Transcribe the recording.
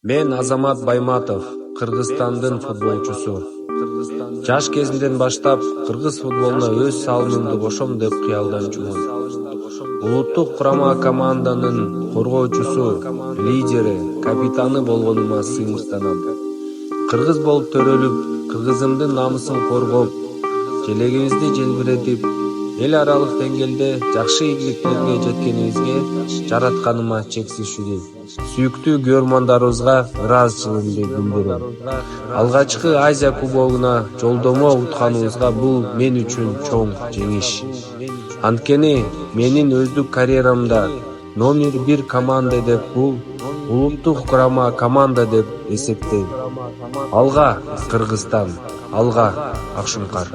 Мен Азамат Байматов, Кыргызстандын футболчусу. Жаш кезимден баштап кыргыз футболуна өз салымымды кошом деп кыялданчумун. Улуттук курама команданын коргоочусу, лидери, капитаны болгонума сыймыктанам. Кыргыз болуп төрөлүп, кыргызымдын намысын коргоп, желегибизди желбиретип, эл аралык деңгээлде жакшы ийгиликтерге жеткенибизге жаратканыма чексиз шүгүр. Сүйүктүү көрөрмандарыбызга ыраазычылыгымды билдирем. Алгачкы Азия кубогуна жолдомо утканыбызга бул мен үчүн чоң жеңиш. Анткени менин өздүк карьерамда номер 1 команда деп бул улуттук курама команда деп эсептейм. Алга Кыргызстан, алга Акшумкар.